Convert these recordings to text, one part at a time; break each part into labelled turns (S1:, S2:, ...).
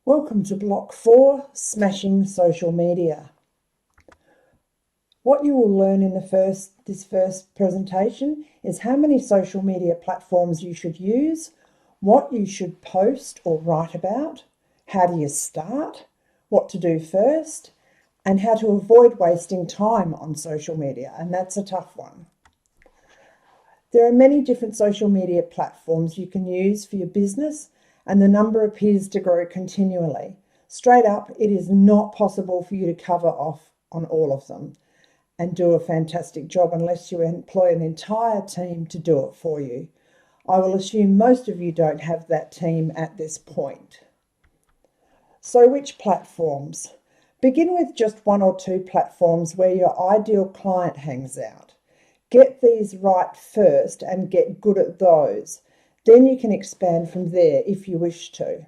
S1: Welcome to Block 4, Smashing Social Media. What you will learn in this first presentation is how many social media platforms you should use, what you should post or write about, how do you start, what to do first, and how to avoid wasting time on social media, and that's a tough one. There are many different social media platforms you can use for your business, and the number appears to grow continually. Straight up, it is not possible for you to cover off on all of them and do a fantastic job unless you employ an entire team to do it for you. I will assume most of you don't have that team at this point. So which platforms? Begin with just one or two platforms where your ideal client hangs out. Get these right first and get good at those. Then you can expand from there if you wish to.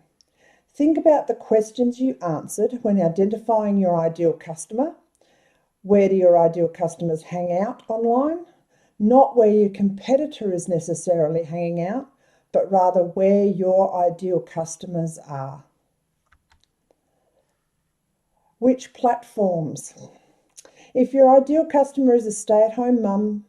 S1: Think about the questions you answered when identifying your ideal customer. Where do your ideal customers hang out online? Not where your competitor is necessarily hanging out, but rather where your ideal customers are. Which platforms? If your ideal customer is a stay-at-home mum,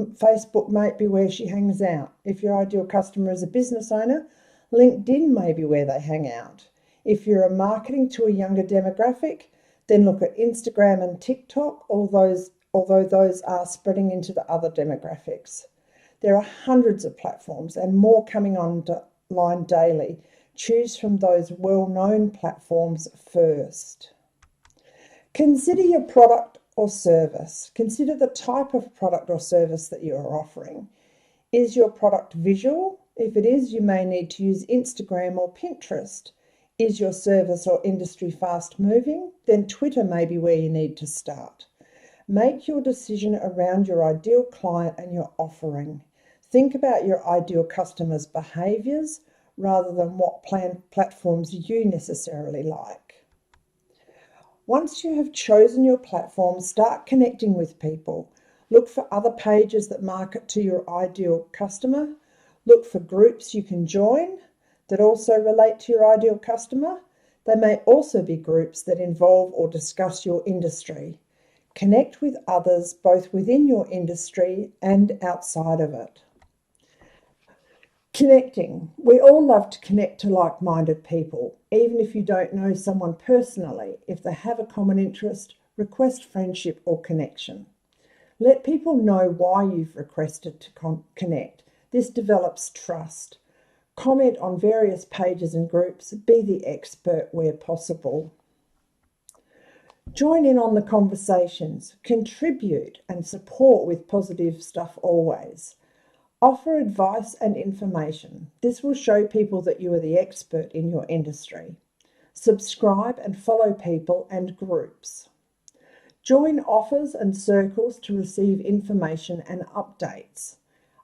S1: Facebook might be where she hangs out. If your ideal customer is a business owner, LinkedIn may be where they hang out. If you're marketing to a younger demographic, then look at Instagram and TikTok, although those are spreading into the other demographics. There are hundreds of platforms and more coming online daily. Choose from those well-known platforms first. Consider your product or service. Consider the type of product or service that you are offering. Is your product visual? If it is, you may need to use Instagram or Pinterest. Is your service or industry fast moving? Then Twitter may be where you need to start. Make your decision around your ideal client and your offering. Think about your ideal customer's behaviours rather than what platforms you necessarily like. Once you have chosen your platform, start connecting with people. Look for other pages that market to your ideal customer. Look for groups you can join that also relate to your ideal customer. They may also be groups that involve or discuss your industry. Connect with others both within your industry and outside of it. Connecting. We all love to connect to like-minded people, even if you don't know someone personally. If they have a common interest, request friendship or connection. Let people know why you've requested to connect. This develops trust. Comment on various pages and groups. Be the expert where possible. Join in on the conversations. Contribute and support with positive stuff always. Offer advice and information. This will show people that you are the expert in your industry. Subscribe and follow people and groups. Join offers and circles to receive information and updates.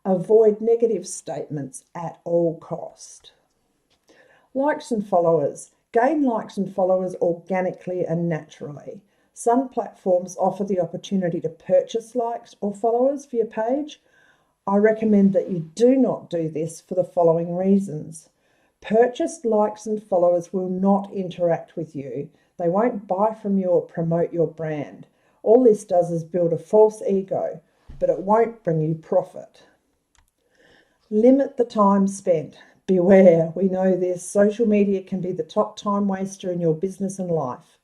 S1: Avoid negative statements at all cost. Likes and followers. Gain likes and followers organically and naturally. Some platforms offer the opportunity to purchase likes or followers for your page. I recommend that you do not do this for the following reasons. Purchased likes and followers will not interact with you. They won't buy from you or promote your brand. All this does is build a false ego, but it won't bring you profit. Limit the time spent. Beware, we know this. Social media can be the top time waster in your business and life.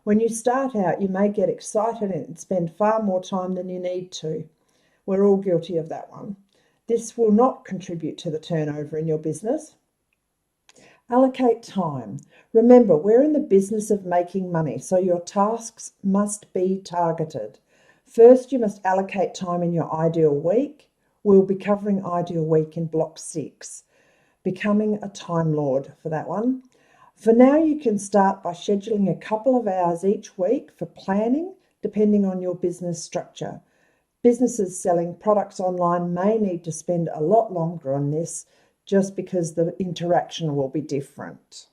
S1: When you start out, you may get excited and spend far more time than you need to. We're all guilty of that one. This will not contribute to the turnover in your business. Allocate time. Remember, we're in the business of making money, so your tasks must be targeted. First, you must allocate time in your ideal week. We'll be covering ideal week in block 6. Becoming a time lord for that one. For now, you can start by scheduling a couple of hours each week for planning, depending on your business structure. Businesses selling products online may need to spend a lot longer on this just because the interaction will be different.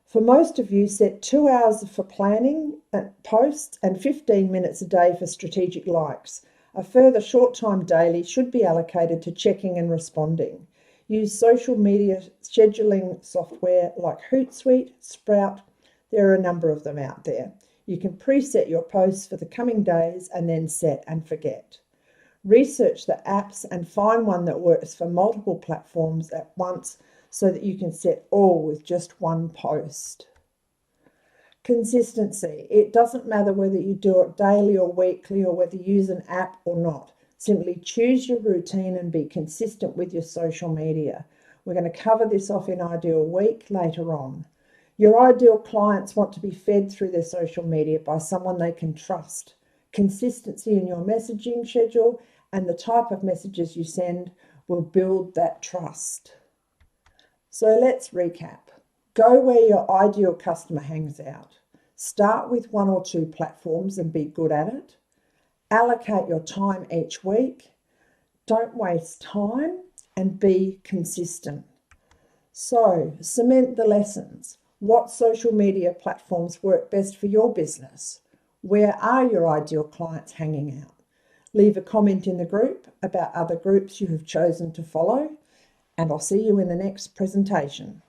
S1: For most of you, set 2 hours for planning posts and 15 minutes a day for strategic likes. A further short time daily should be allocated to checking and responding. Use social media scheduling software like Hootsuite, Sprout. There are a number of them out there. You can preset your posts for the coming days and then set and forget. Research the apps and find one that works for multiple platforms at once so that you can set all with just one post. Consistency. It doesn't matter whether you do it daily or weekly or whether you use an app or not. Simply choose your routine and be consistent with your social media. We're going to cover this off in Ideal Week later on. Your ideal clients want to be fed through their social media by someone they can trust. Consistency in your messaging schedule and the type of messages you send will build that trust. So let's recap. Go where your ideal customer hangs out. Start with 1 or 2 platforms and be good at it. Allocate your time each week. Don't waste time and be consistent. So, cement the lessons. What social media platforms work best for your business? Where are your ideal clients hanging out? Leave a comment in the group about other groups you have chosen to follow, and I'll see you in the next presentation.